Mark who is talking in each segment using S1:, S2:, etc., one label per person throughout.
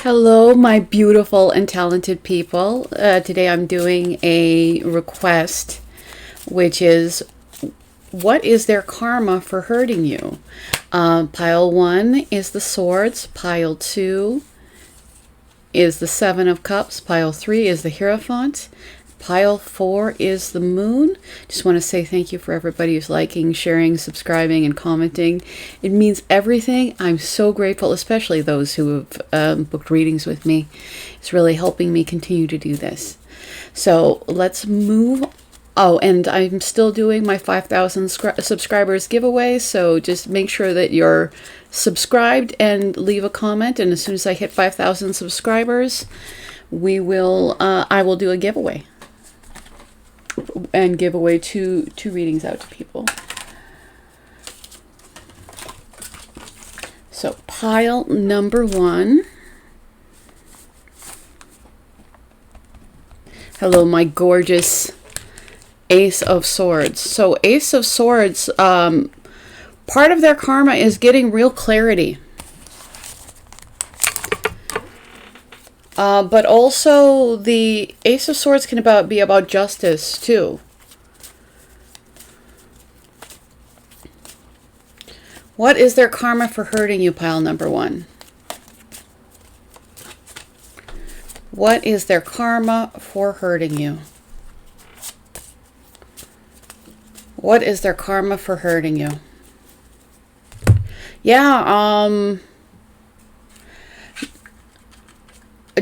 S1: Hello, my beautiful and talented people. Today I'm doing a request, which is, what is their karma for hurting you? Pile 1 is the Swords. Pile 2 is the Seven of Cups. Pile 3 is the Heirophant. Pile 4 is the Moon. Just want to say thank you for everybody who's liking, sharing, subscribing, and commenting. It means everything. I'm so grateful, especially those who have booked readings with me. It's really helping me continue to do this. So let's move. Oh, and I'm still doing my 5,000 subscribers giveaway. So just make sure that you're subscribed and leave a comment. And as soon as I hit 5,000 subscribers, I will do a giveaway. And give away two readings out to people. So pile number 1. Hello, my gorgeous Ace of Swords. So Ace of Swords, part of their karma is getting real clarity. But also the Ace of Swords can be about justice too. What is their karma for hurting you, pile number 1? What is their karma for hurting you? What is their karma for hurting you? Yeah,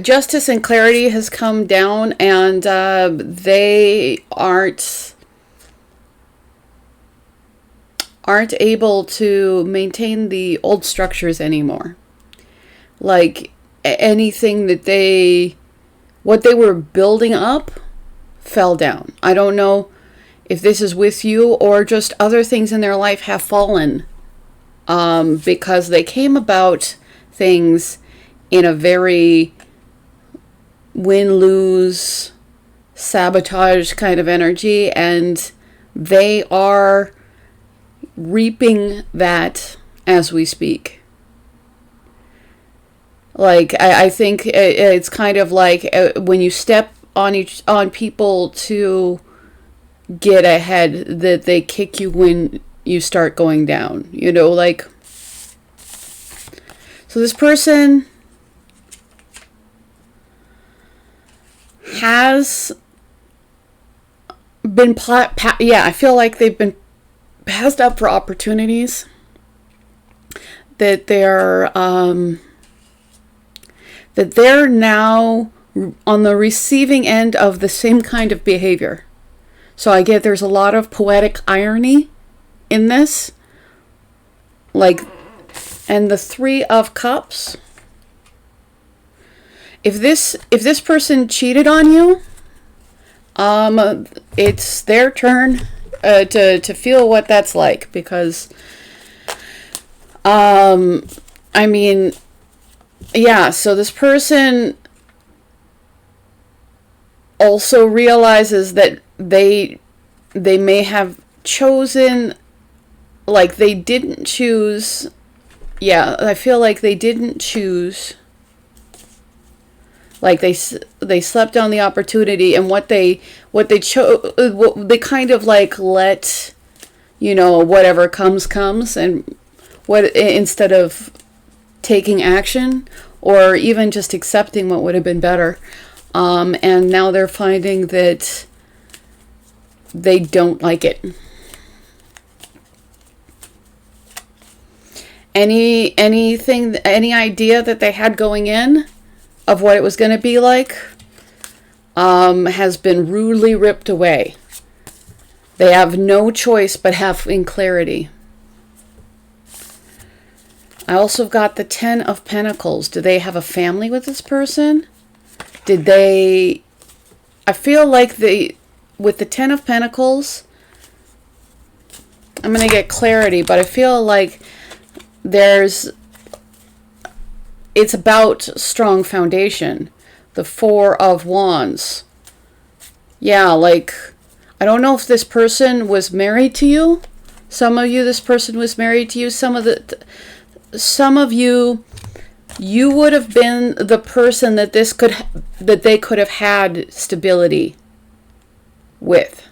S1: justice and clarity has come down, and they aren't able to maintain the old structures anymore. Like anything that what they were building up fell down. I don't know if this is with you or just other things in their life have fallen because they came about things in a very win-lose, sabotage kind of energy, and they are reaping that as we speak. Like, I think it's kind of like when you step on people to get ahead, that they kick you when you start going down, you know, like. So this person has been I feel like they've been passed up for opportunities, that they're now on the receiving end of the same kind of behavior. So I get there's a lot of poetic irony in this, like, and the Three of Cups. If this person cheated on you, it's their turn to feel what that's like, because I mean, yeah, so this person also realizes that they may have chosen, like, they didn't choose. Yeah, I feel like they didn't choose. Like they slept on the opportunity, and what they chose, they kind of like let, you know, whatever comes, and instead of taking action or even just accepting what would have been better, and now they're finding that they don't like it. Any idea that they had going in of what it was going to be like has been rudely ripped away. They have no choice but having clarity. I also got the Ten of Pentacles. Do they have a family with this person? I feel like with the Ten of Pentacles, I'm going to get clarity, but I feel like it's about strong foundation. The Four of Wands. Yeah, like, I don't know if this person was married to you. Some of you, this person was married to you. Some of you you would have been the person that they could have had stability with.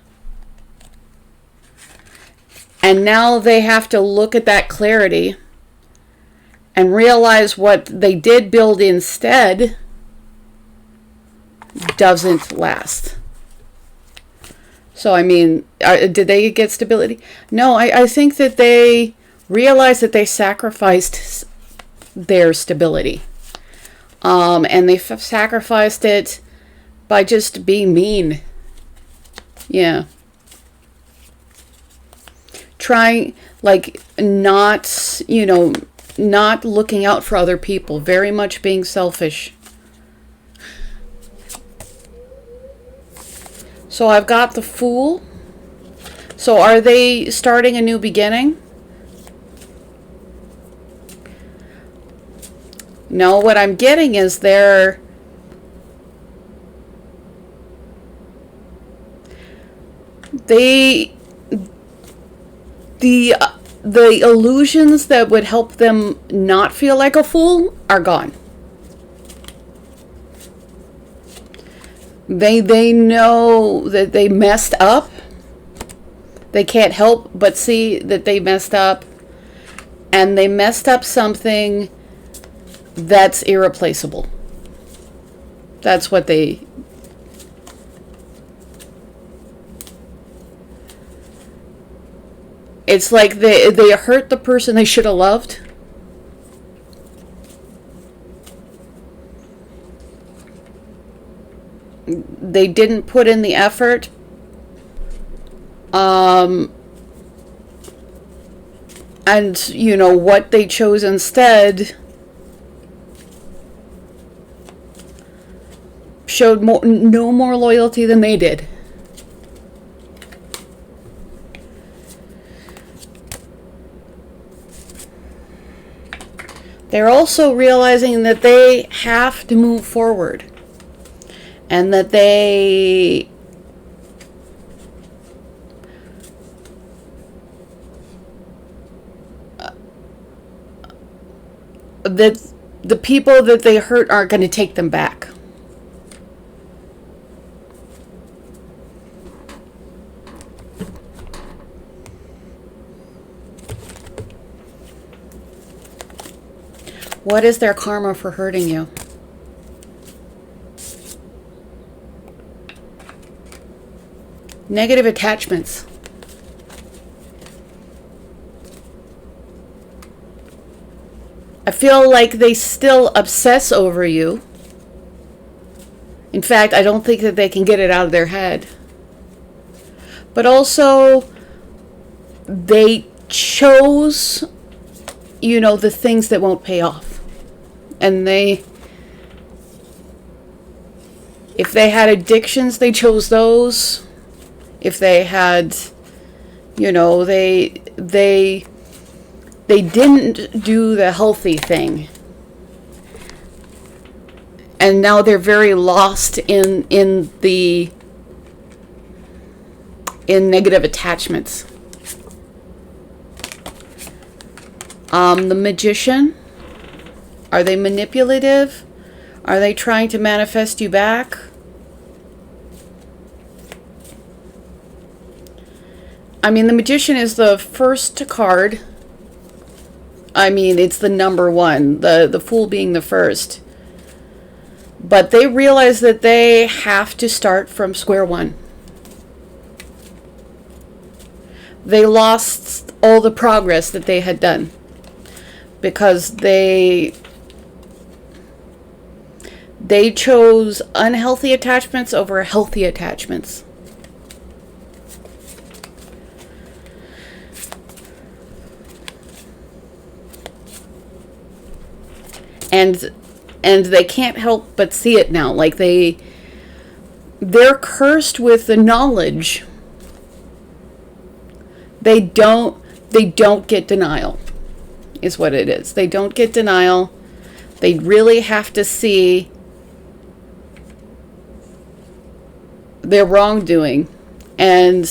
S1: And now they have to look at that clarity and realize what they did build instead doesn't last. So, I mean, did they get stability? No, I think that they realized that they sacrificed their stability. And they sacrificed it by just being mean. Yeah. Trying, like, not, not looking out for other people. Very much being selfish. So I've got the Fool. So are they starting a new beginning? No, what I'm getting is the illusions that would help them not feel like a fool are gone. They know that they messed up. They can't help but see that they messed up. And they messed up something that's irreplaceable. That's what they... It's like they hurt the person they should have loved. They didn't put in the effort. And, what they chose instead showed no more loyalty than they did. They're also realizing that they have to move forward. And that that the people that they hurt aren't going to take them back. What is their karma for hurting you? Negative attachments. I feel like they still obsess over you. In fact, I don't think that they can get it out of their head. But also, they chose, the things that won't pay off. And if they had addictions, they chose those. If they had, they didn't do the healthy thing. And now they're very lost in negative attachments. The Magician. Are they manipulative? Are they trying to manifest you back? I mean, the Magician is the first card. I mean, it's the number one, the Fool being the first. But they realize that they have to start from square one. They lost all the progress that they had done because they chose unhealthy attachments over healthy attachments. And they can't help but see it now. Like they're cursed with the knowledge. They don't get denial, is what it is. They don't get denial. They really have to see their wrongdoing. And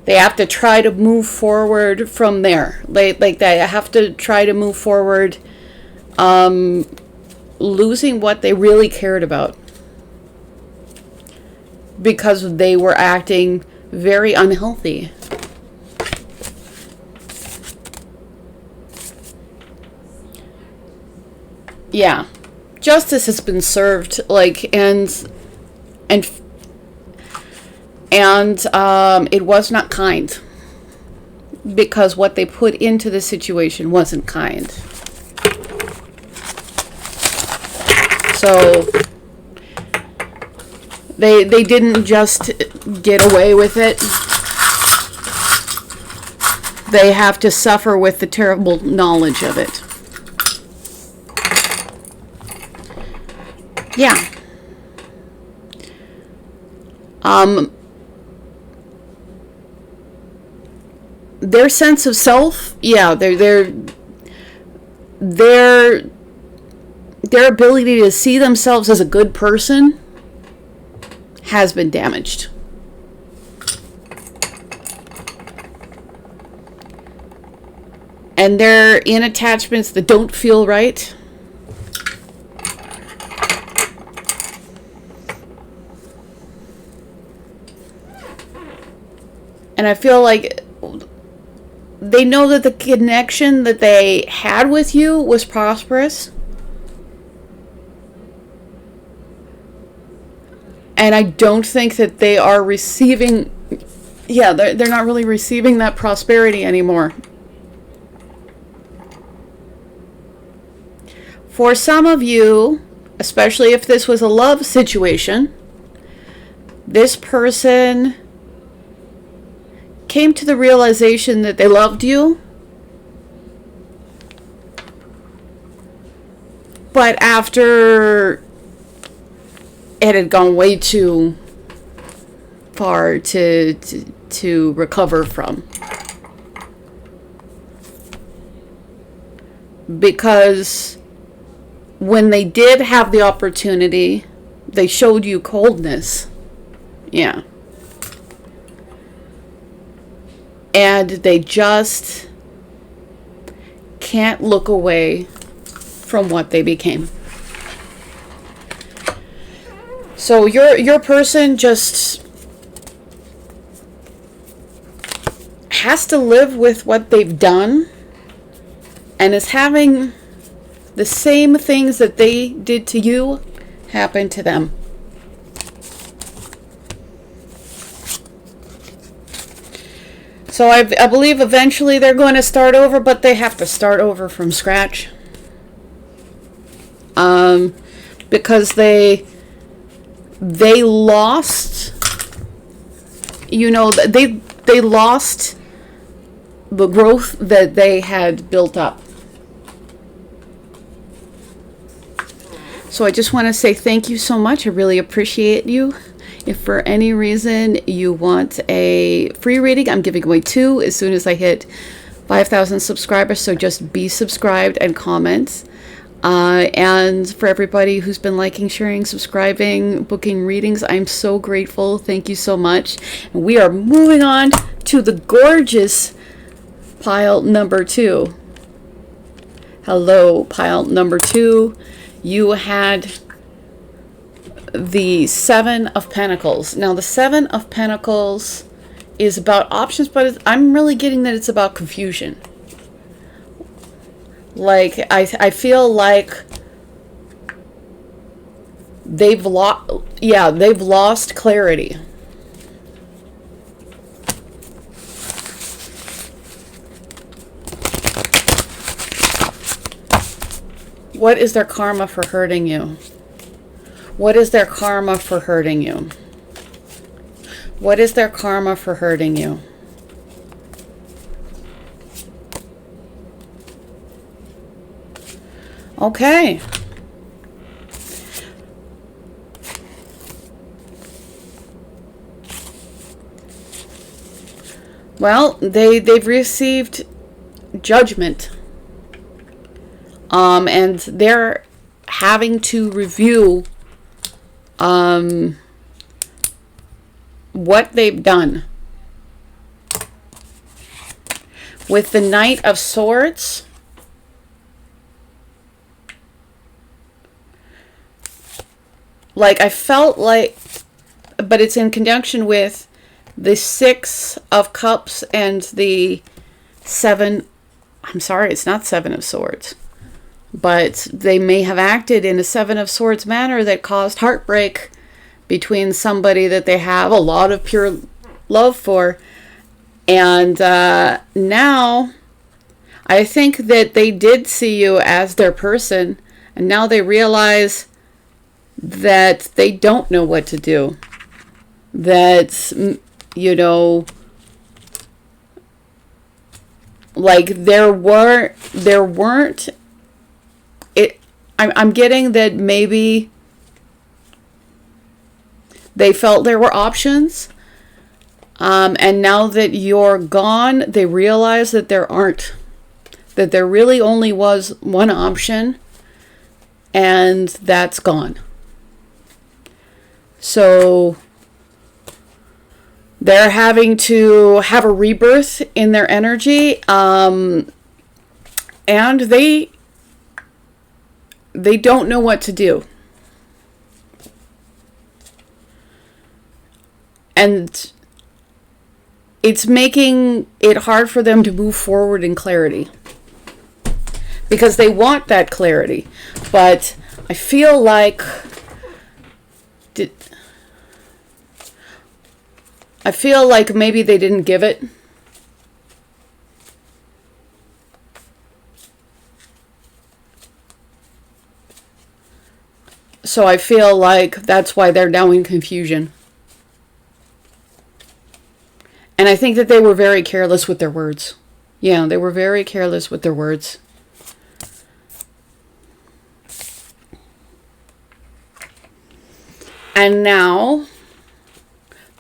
S1: They have to try to move forward from there. Like they have to try to move forward, losing what they really cared about because they were acting very unhealthy. Yeah, justice has been served, like, and it was not kind, because what they put into the situation wasn't kind. So they didn't just get away with it. They have to suffer with the terrible knowledge of it. Yeah. Their sense of self, yeah, their ability to see themselves as a good person has been damaged. And they're in attachments that don't feel right. And I feel like they know that the connection that they had with you was prosperous. And I don't think that they are receiving, yeah, they're not really receiving that prosperity anymore. For some of you, especially if this was a love situation, this person came to the realization that they loved you, but after it had gone way too far to recover from. Because when they did have the opportunity, they showed you coldness. Yeah. And they just can't look away from what they became. So your person just has to live with what they've done and is having the same things that they did to you happen to them. So I believe eventually they're going to start over, but they have to start over from scratch. Because they lost, you know, they lost the growth that they had built up. So I just want to say thank you so much. I really appreciate you. If for any reason you want a free reading, I'm giving away 2 as soon as I hit 5,000 subscribers. So just be subscribed and comment. And for everybody who's been liking, sharing, subscribing, booking readings, I'm so grateful. Thank you so much. And we are moving on to the gorgeous pile number 2. Hello, pile number 2. You had the 7 of Pentacles. Now, the 7 of Pentacles is about options, but I'm really getting that it's about confusion. Like, I feel like they've lost clarity. What is their karma for hurting you? What is their karma for hurting you? What is their karma for hurting you? Okay. Well, they've received judgment. And they're having to review what they've done. With the Knight of Swords, like I felt like, but it's in conjunction with the Six of Cups and the Seven, I'm sorry, it's not Seven of Swords, but they may have acted in a Seven of Swords manner that caused heartbreak between somebody that they have a lot of pure love for. And now I think that they did see you as their person, and now they realize that they don't know what to do. That, you know, like there weren't it. I'm getting that maybe they felt there were options, and now that you're gone, they realize that there aren't. That there really only was one option, and that's gone. So they're having to have a rebirth in their energy, and they don't know what to do. And it's making it hard for them to move forward in clarity. Because they want that clarity. But I feel like maybe they didn't give it. So I feel like that's why they're now in confusion. And I think that they were very careless with their words. Yeah, they were very careless with their words. And now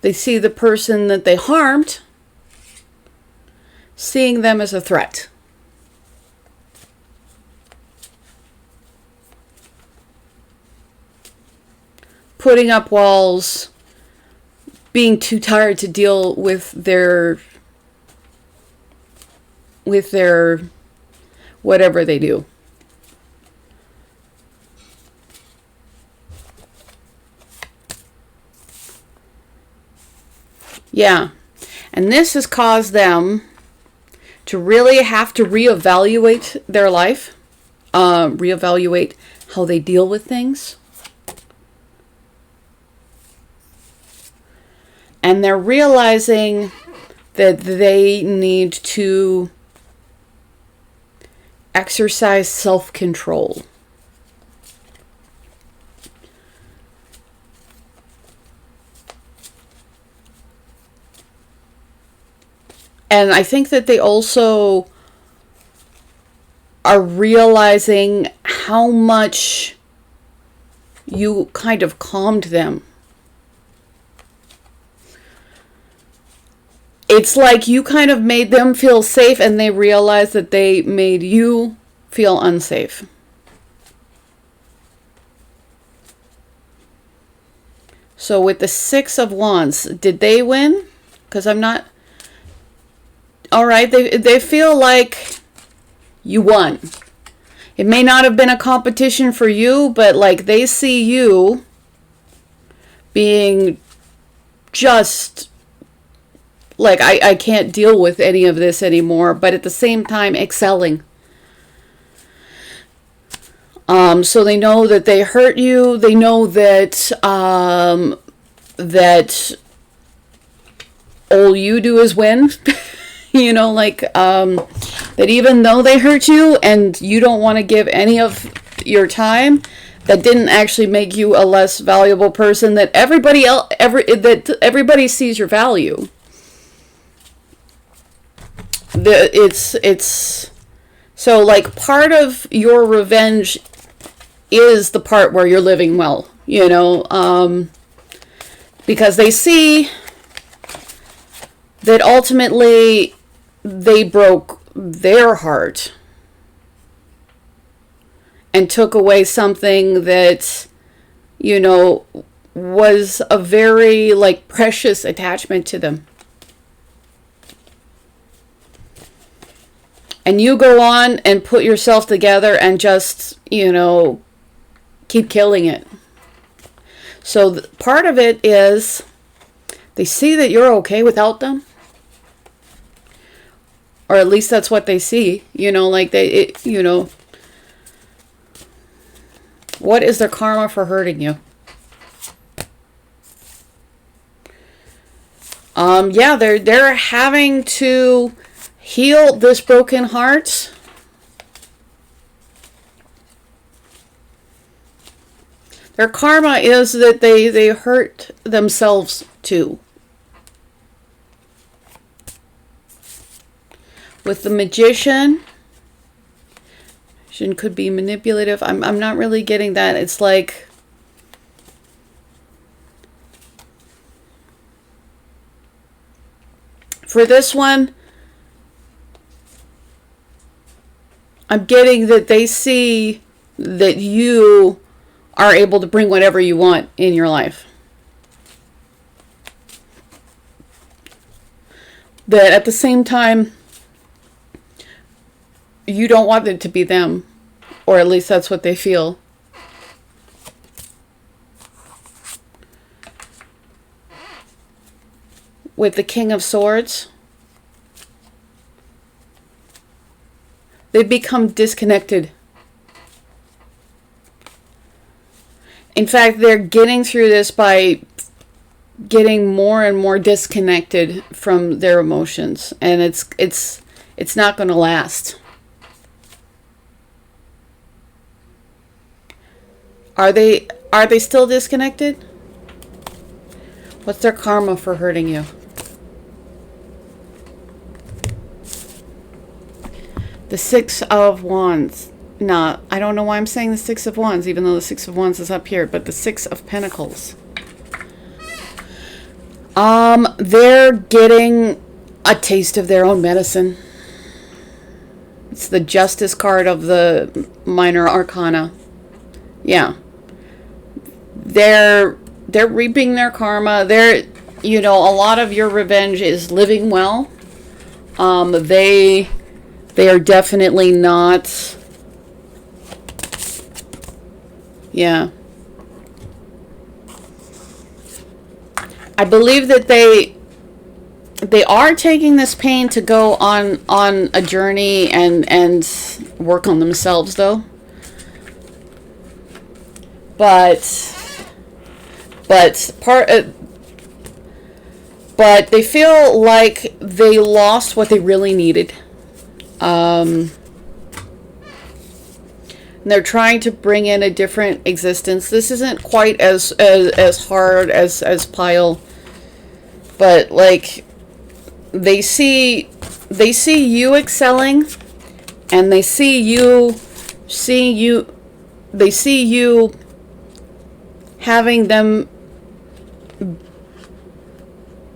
S1: they see the person that they harmed, seeing them as a threat. Putting up walls, being too tired to deal with their whatever they do. Yeah. And this has caused them to really have to reevaluate their life, reevaluate how they deal with things. And they're realizing that they need to exercise self-control. And I think that they also are realizing how much you kind of calmed them. It's like you kind of made them feel safe, and they realize that they made you feel unsafe. So with the Six of Wands, did they win? Because I'm not... All right, they feel like you won. It may not have been a competition for you, but like they see you being just like, I can't deal with any of this anymore, but at the same time excelling. So they know that they hurt you. They know that that all you do is win. You know, like, that even though they hurt you and you don't want to give any of your time, that didn't actually make you a less valuable person, that that everybody sees your value. It's so like part of your revenge is the part where you're living well, you know, because they see that ultimately they broke their heart and took away something that, you know, was a very, like, precious attachment to them. And you go on and put yourself together and just, you know, keep killing it. So part of it is they see that you're okay without them. Or at least that's what they see. You know, like you know, what is their karma for hurting you? Yeah, they're having to heal this broken heart. Their karma is that they hurt themselves too. With the magician could be manipulative. I'm not really getting that. It's like for this one, I'm getting that they see that you are able to bring whatever you want in your life. That at the same time, you don't want it to be them. Or at least that's what they feel. With the King of Swords, they become disconnected. In fact, they're getting through this by getting more and more disconnected from their emotions, and it's not going to last. Are they still disconnected? What's their karma for hurting you? The Six of Wands. No, I don't know why I'm saying the Six of Wands, even though the Six of Wands is up here, but the Six of Pentacles. They're getting a taste of their own medicine. It's the Justice card of the Minor Arcana. Yeah. They're reaping their karma. You know, a lot of your revenge is living well. They are definitely not. Yeah. I believe that they are taking this pain to go on a journey and work on themselves, though. But they feel like they lost what they really needed. They're trying to bring in a different existence. This isn't quite as hard as Pile, but like they see you excelling, and they see you having them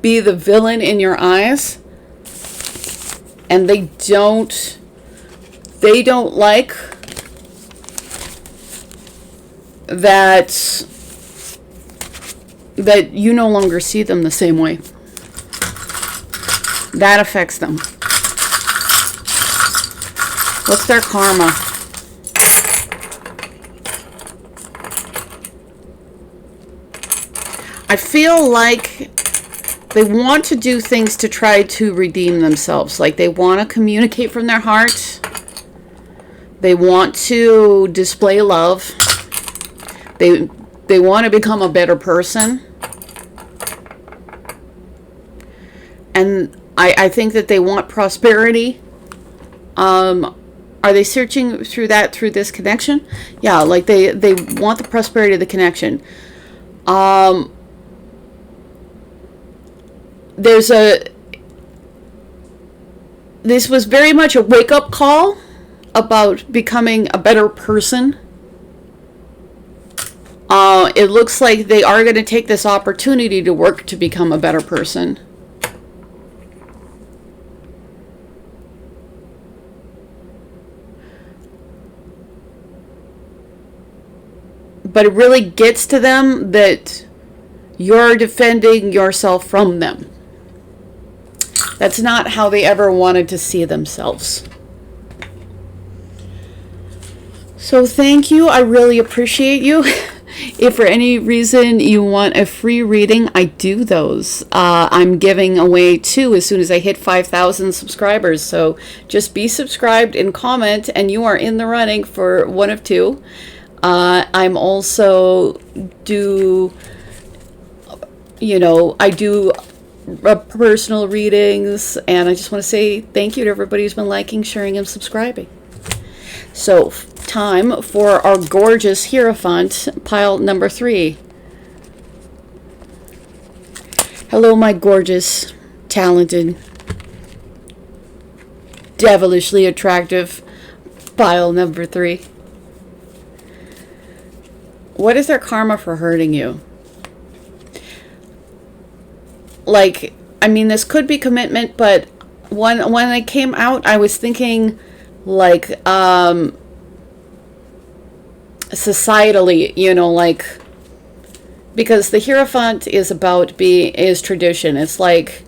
S1: be the villain in your eyes, and they don't like that you no longer see them the same way. That affects them. What's their karma? I feel like they want to do things to try to redeem themselves. Like they want to communicate from their heart. They want to display love. They want to become a better person. And I think that they want prosperity. Are they searching through this connection? Yeah, like they want the prosperity of the connection. This was very much a wake-up call about becoming a better person. It looks like they are going to take this opportunity to work to become a better person. But it really gets to them that you're defending yourself from them. That's not how they ever wanted to see themselves. So thank you. I really appreciate you. If for any reason you want a free reading, I do those. I'm giving away 2 as soon as I hit 5,000 subscribers. So just be subscribed and comment, and you are in the running for one of 2. I'm also I do personal readings, and I just want to say thank you to everybody who's been liking, sharing, and subscribing. So, time for our gorgeous Heirophant, pile number 3. Hello, my gorgeous, talented, devilishly attractive pile number 3. What is their karma for hurting you? Like, I mean, this could be commitment, but when I came out, I was thinking, like, societally, like, because the Heirophant is is tradition. It's like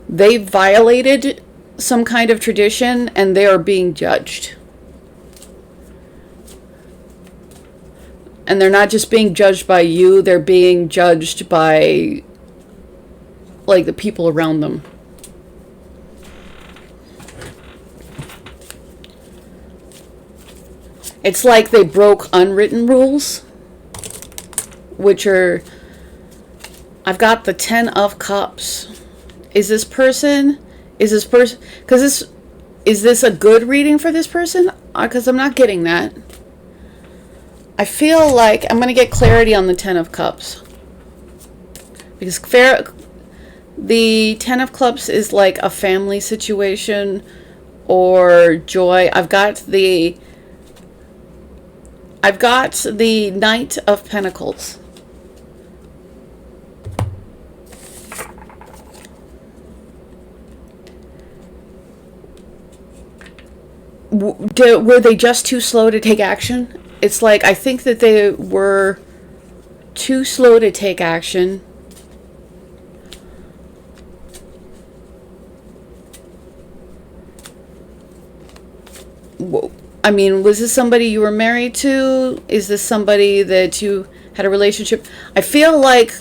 S1: they violated some kind of tradition and they are being judged. And they're not just being judged by you, they're being judged by, like, the people around them. It's like they broke unwritten rules, which are, I've got the 10 of Cups. Is this person, because is this a good reading for this person? Because I'm not getting that. I feel like I'm going to get clarity on the 10 of Cups. Because the 10 of Cups is like a family situation or joy. I've got the Knight of Pentacles. Were they just too slow to take action? It's like, I think that they were too slow to take action. I mean, was this somebody you were married to? Is this somebody that you had a relationship? I feel like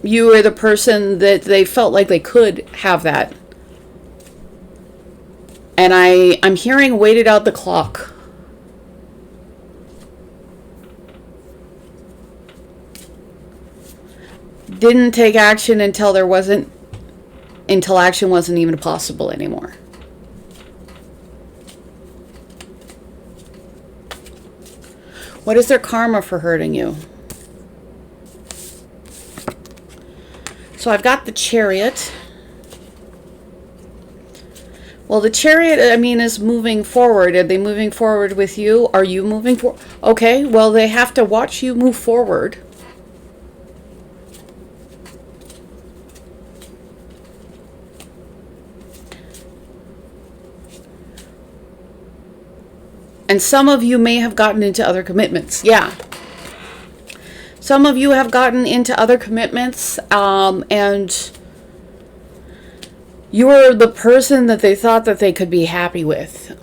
S1: you were the person that they felt like they could have that. And I'm hearing waited out the clock. Didn't take action until action wasn't even possible anymore. What is their karma for hurting you? So I've got the Chariot. Well, the Chariot, I mean, is moving forward. Are they moving forward with you? Are you moving forward? Okay, well, they have to watch you move forward. And some of you may have gotten into other commitments. Yeah. Some of you have gotten into other commitments, and you were the person that they thought that they could be happy with.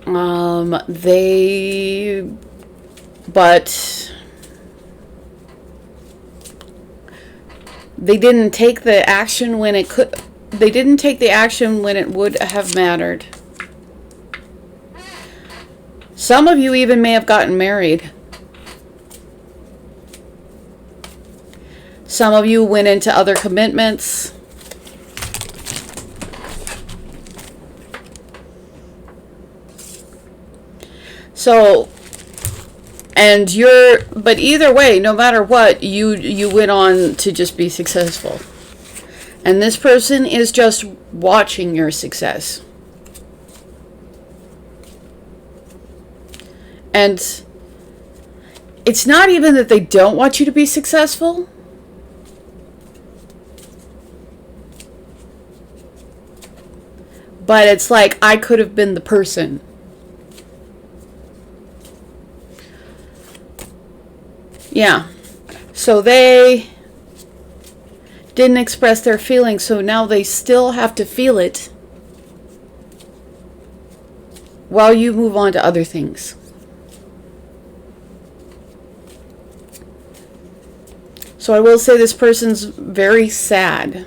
S1: But they didn't take the action when it could. They didn't take the action when it would have mattered. Some of you even may have gotten married. Some of you went into other commitments. So, but either way, no matter what, you went on to just be successful. And this person is just watching your success. And it's not even that they don't want you to be successful. But it's like, I could have been the person. Yeah. So they didn't express their feelings, so now they still have to feel it while you move on to other things. So I will say this person's very sad.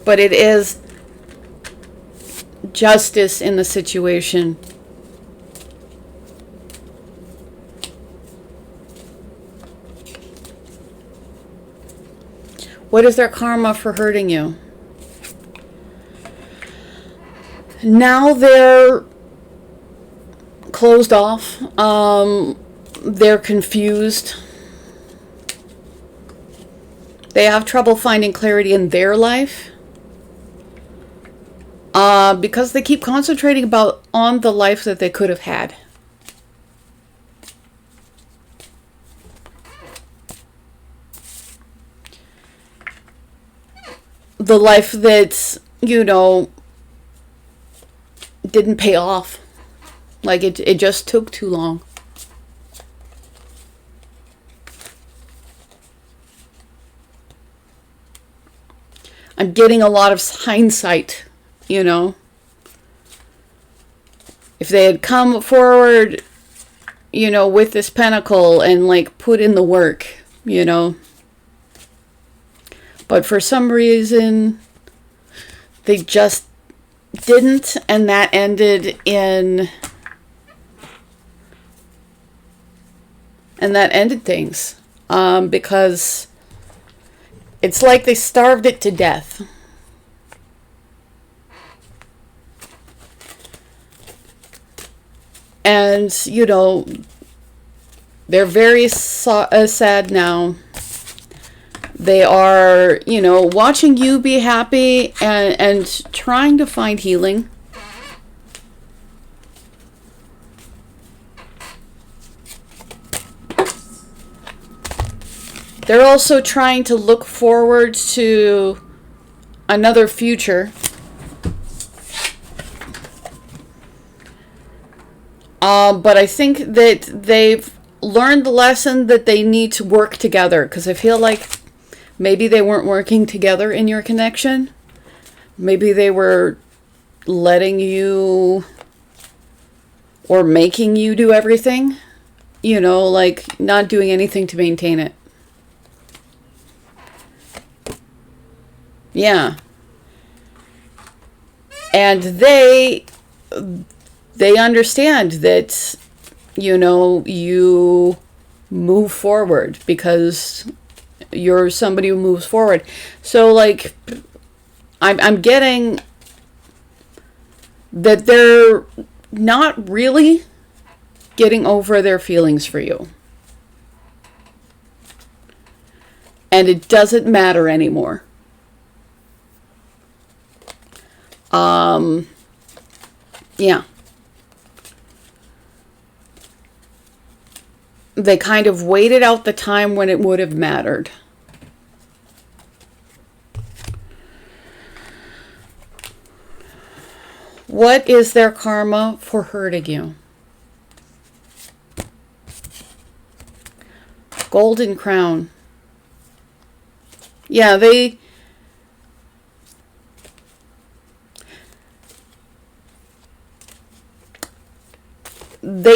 S1: But it is justice in the situation. What is their karma for hurting you? Now they're closed off. They're confused. They have trouble finding clarity in their life. Because they keep concentrating on the life that they could have had. The life that, you know, didn't pay off. Like it just took too long. I'm getting a lot of hindsight, you know. If they had come forward, you know, with this pentacle and like put in the work, you know. But for some reason, they just didn't, and that ended things. Because it's like they starved it to death. And, you know, they're very sad now. They are, you know, watching you be happy and trying to find healing. They're also trying to look forward to another future. But I think that they've learned the lesson that they need to work together, because I feel like maybe they weren't working together in your connection. Maybe they were letting you or making you do everything, you know, like not doing anything to maintain it. Yeah. And they understand that, you know, you move forward because you're somebody who moves forward. So, like, I'm getting that they're not really getting over their feelings for you. And it doesn't matter anymore. Yeah. They kind of waited out the time when it would have mattered. What is their karma for hurting you? Golden Crown. Yeah, they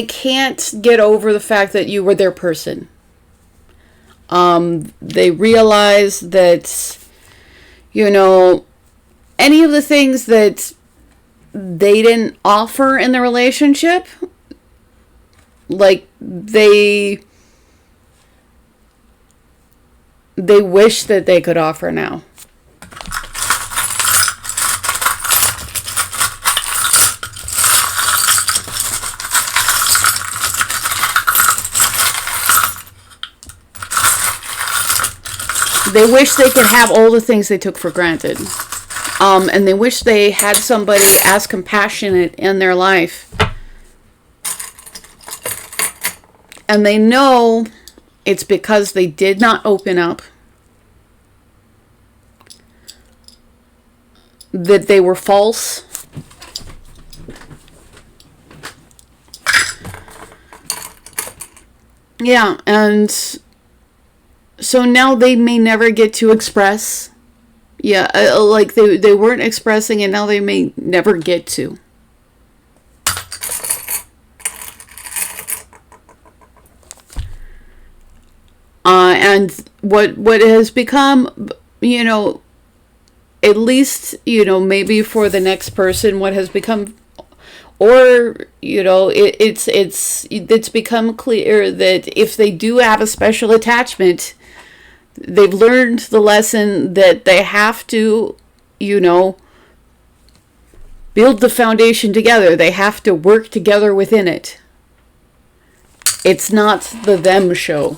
S1: can't get over the fact that you were their person. They realize that, you know, any of the things that they didn't offer in the relationship, like they wish that they could offer now. They wish they could have all the things they took for granted. And they wish they had somebody as compassionate in their life. And they know it's because they did not open up, that they were false. Yeah, and so now they may never get to express. Yeah, like they weren't expressing, and now they may never get to. And what has become, you know, at least, you know, maybe for the next person, what has become, or, you know, it's become clear that if they do have a special attachment, they've learned the lesson that they have to, you know, build the foundation together. They have to work together within it. It's not the them show.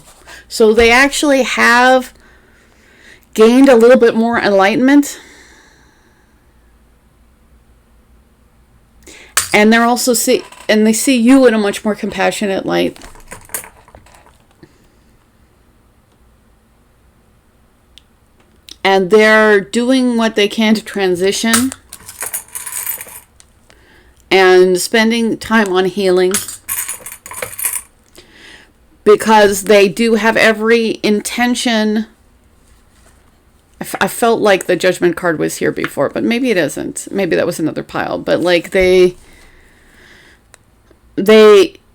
S1: So they actually have gained a little bit more enlightenment. And they're also they see you in a much more compassionate light. And they're doing what they can to transition and spending time on healing, because they do have every intention. I felt like the Judgment card was here before, but maybe it isn't. Maybe that was another pile. But like they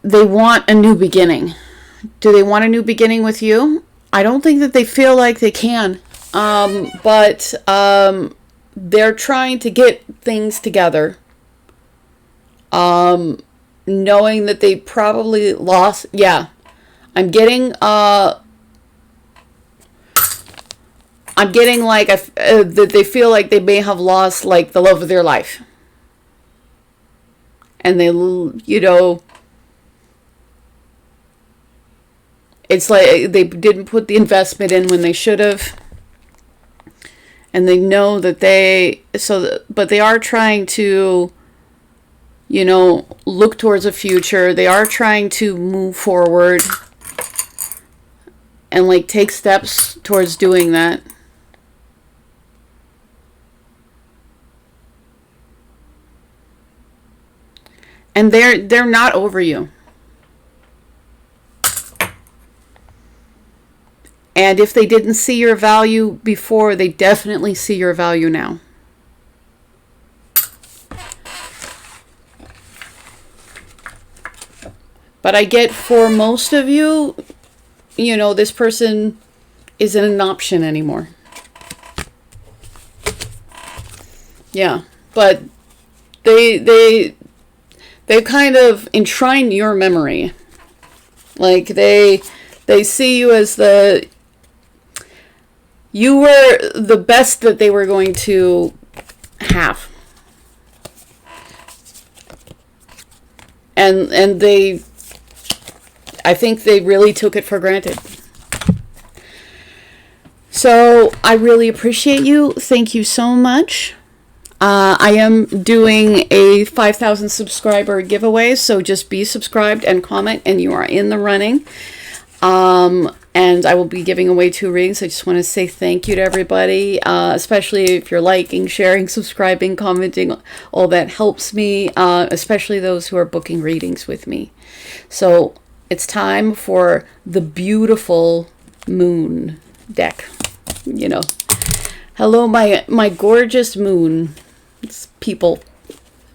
S1: want a new beginning. Do they want a new beginning with you? I don't think that they feel like they can. But they're trying to get things together. Knowing that they probably lost. Yeah. I'm getting like that they feel like they may have lost like the love of their life. And they, you know, it's like they didn't put the investment in when they should have. And they know that but they are trying to, you know, look towards a future. They are trying to move forward and like take steps towards doing that. And they're not over you. And if they didn't see your value before, they definitely see your value now. But I get for most of you, you know, this person isn't an option anymore. Yeah, but they kind of enshrine your memory. Like they see you as you were the best that they were going to have. And I think they really took it for granted. So I really appreciate you. Thank you so much. I am doing a 5,000 subscriber giveaway, so just be subscribed and comment, and you are in the running. And I will be giving away 2 readings. I just want to say thank you to everybody, especially if you're liking, sharing, subscribing, commenting. All that helps me, especially those who are booking readings with me. So it's time for the beautiful moon deck. You know, hello, my gorgeous moon. It's people.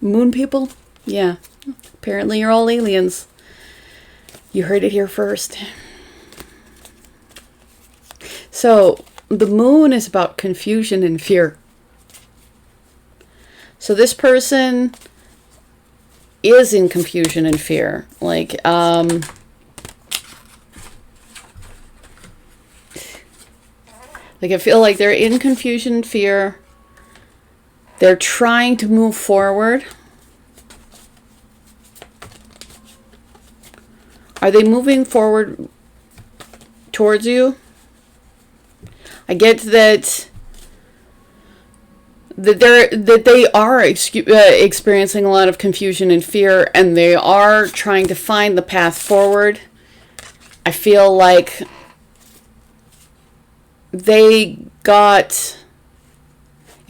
S1: Moon people? Yeah. Apparently you're all aliens. You heard it here first. So, the moon is about confusion and fear. So this person is in confusion and fear. Like, I feel like they're in confusion and fear. They're trying to move forward. Are they moving forward towards you? I get that they are experiencing a lot of confusion and fear, and they are trying to find the path forward. I feel like if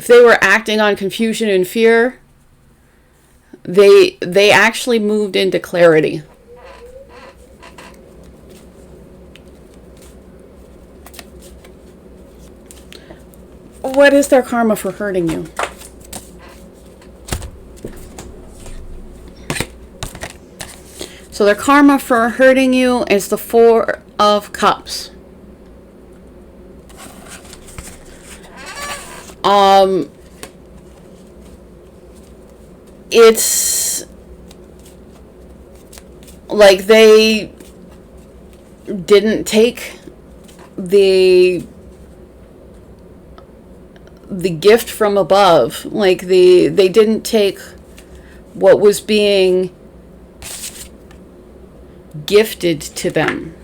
S1: they were acting on confusion and fear, they actually moved into clarity. What is their karma for hurting you? So their karma for hurting you is the 4 of Cups. It's like they didn't take the gift from above. Like they didn't take what was being gifted to them.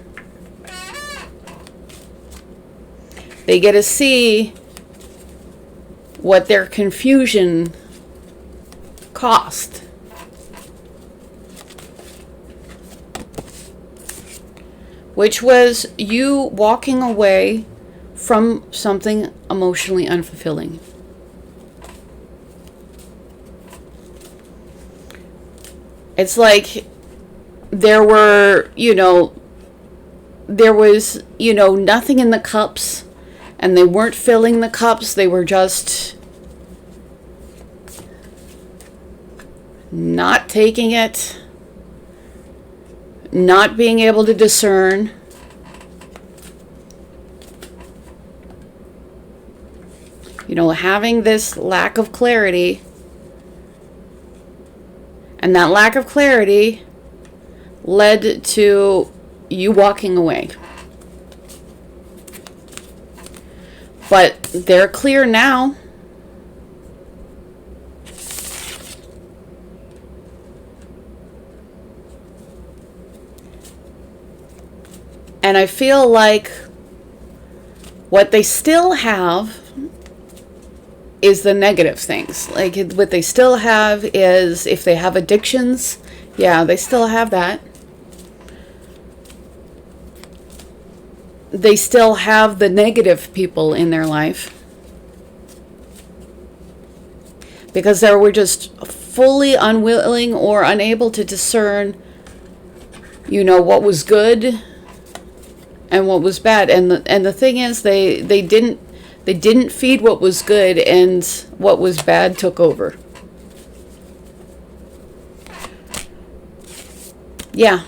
S1: They get to see what their confusion cost. Which was you walking away from something emotionally unfulfilling. It's like there was, nothing in the cups, and they weren't filling the cups. They were just not taking it, not being able to discern. Having this lack of clarity. And that lack of clarity led to you walking away. But they're clear now. And I feel like what they still have is the negative things. Like what they still have is, if they have addictions, yeah, they still have that. They still have the negative people in their life. Because they were just fully unwilling or unable to discern, what was good and what was bad. And the thing is, they didn't feed what was good, and what was bad took over. Yeah.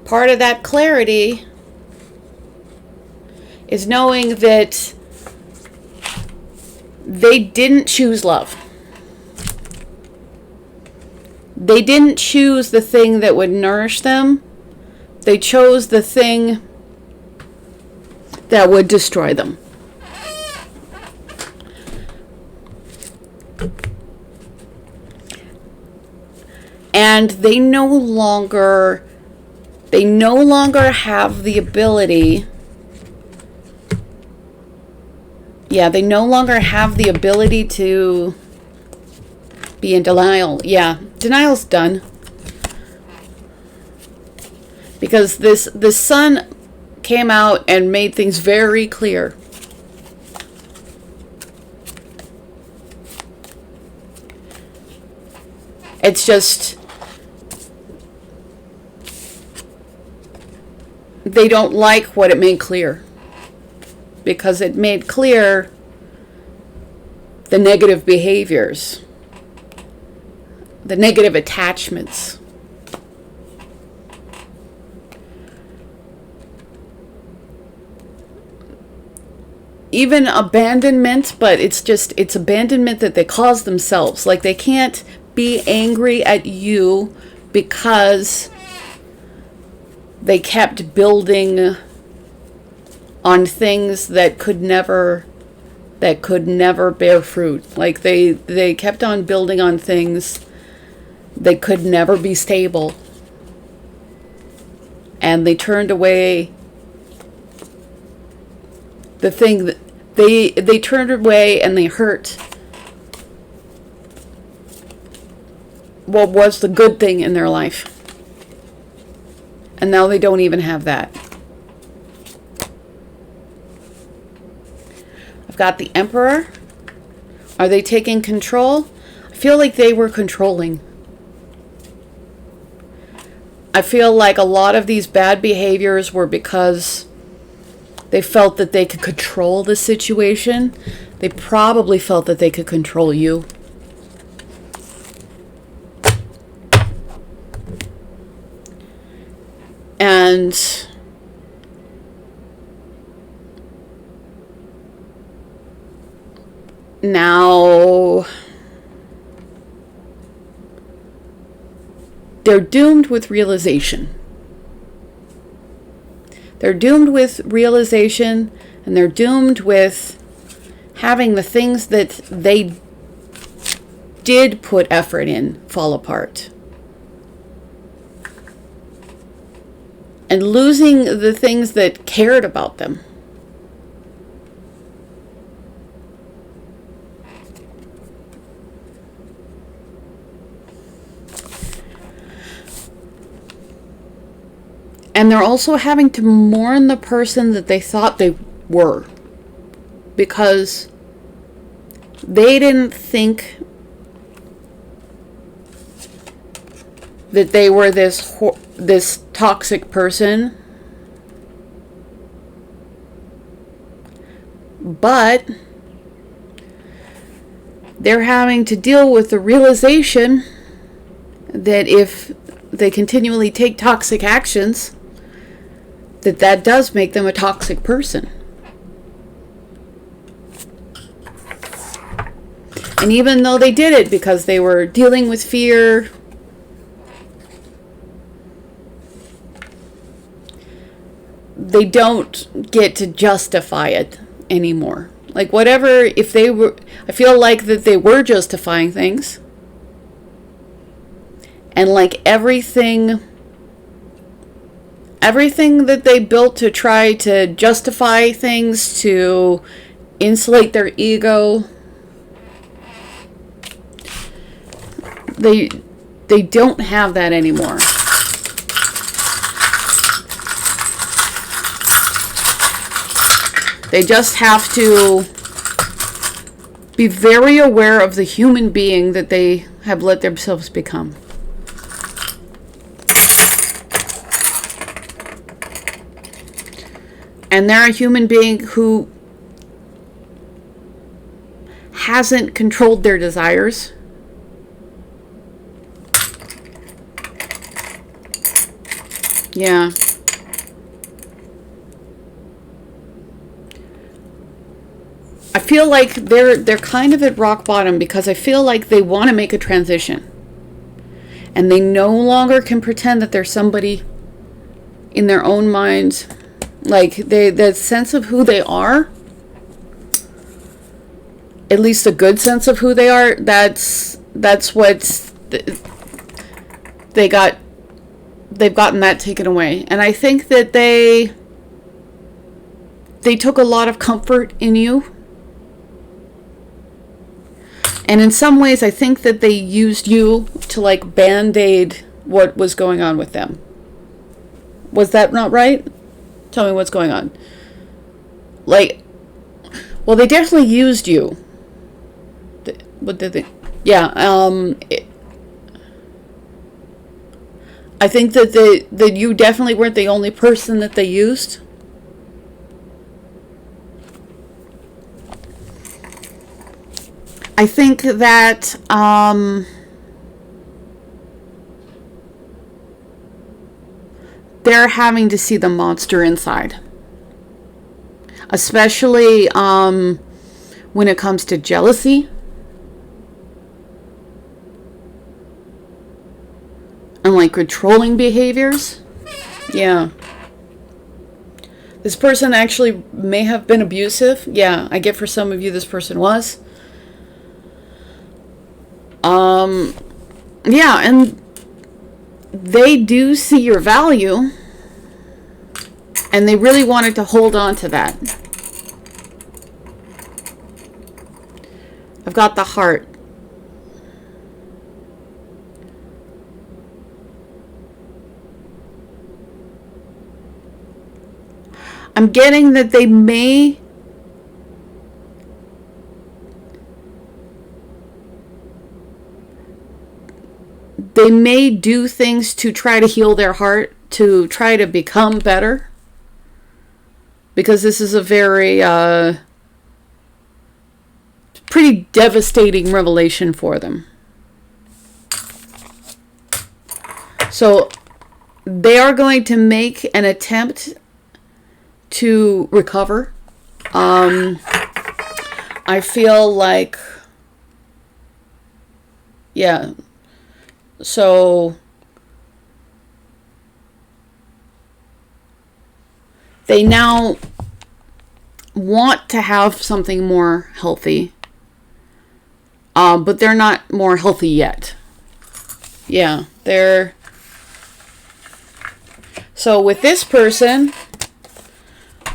S1: Part of that clarity is knowing that they didn't choose love. They didn't choose the thing that would nourish them. They chose the thing that would destroy them. And they no longer have the ability. Yeah, they no longer have the ability to be in denial. Yeah, denial's done. Because the sun came out and made things very clear. It's just they don't like what it made clear, because it made clear the negative behaviors, the negative attachments. Even abandonment, but it's abandonment that they cause themselves. Like they can't be angry at you because they kept building on things that could never bear fruit. Like they kept on building on things that could never be stable. And they turned away the thing that they turned away, and they hurt what was the good thing in their life. And now they don't even have that. I've got the Emperor. Are they taking control? I feel like they were controlling. I feel like a lot of these bad behaviors were because they felt that they could control the situation. They probably felt that they could control you. And Now, they're doomed with realization. They're doomed with realization, and they're doomed with having the things that they did put effort in fall apart. And losing the things that cared about them. And they're also having to mourn the person that they thought they were. Because they didn't think that they were this toxic person. But they're having to deal with the realization that if they continually take toxic actions, that does make them a toxic person. And even though they did it because they were dealing with fear, they don't get to justify it anymore. Like whatever, if they were, I feel like that they were justifying things. And like everything that they built to try to justify things, to insulate their ego, they don't have that anymore. They just have to be very aware of the human being that they have let themselves become. And they're a human being who hasn't controlled their desires. Yeah. I feel like they're kind of at rock bottom because I feel like they want to make a transition. And they no longer can pretend that they're somebody in their own minds. Like, the sense of who they are, at least a good sense of who they are, that's what they've gotten that taken away. And I think that they took a lot of comfort in you. And in some ways, I think that they used you to, like, band-aid what was going on with them. Was that not right? Tell me what's going on. Like, well, they definitely used you. What did they? Yeah, I think that you definitely weren't the only person that they used. I think that they're having to see the monster inside. Especially when it comes to jealousy. And like controlling behaviors. Yeah. This person actually may have been abusive. Yeah, I get for some of you this person was. Yeah, and they do see your value, and they really wanted to hold on to that. I've got the heart. I'm getting that they may do things to try to heal their heart, to try to become better. Because this is a very, pretty devastating revelation for them. So, they are going to make an attempt to recover. I feel like, yeah, so they now want to have something more healthy, but they're not more healthy yet. Yeah, they're... So with this person,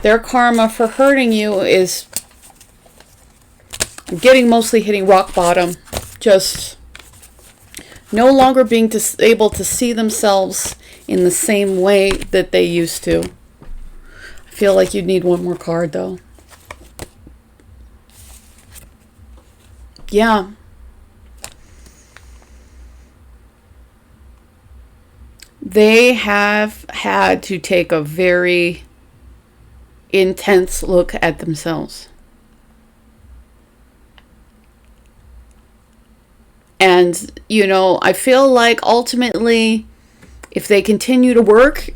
S1: their karma for hurting you is mostly hitting rock bottom. Just no longer being able to see themselves in the same way that they used to. I feel like you'd need one more card, though. Yeah. They have had to take a very intense look at themselves. And, you know, I feel like ultimately, if they continue to work,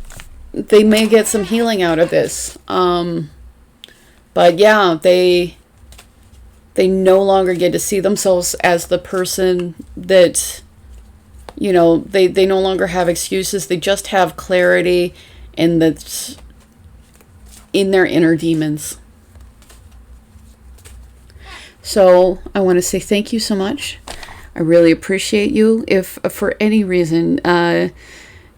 S1: they may get some healing out of this. But yeah, they no longer get to see themselves as the person that, you know, they no longer have excuses. They just have clarity in their inner demons. So I want to say thank you so much. I really appreciate you. If for any reason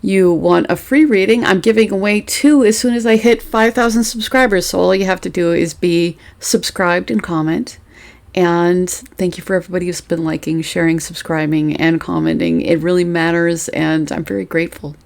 S1: you want a free reading, I'm giving away 2 as soon as I hit 5,000 subscribers. So all you have to do is be subscribed and comment. And thank you for everybody who's been liking, sharing, subscribing, and commenting. It really matters, and I'm very grateful.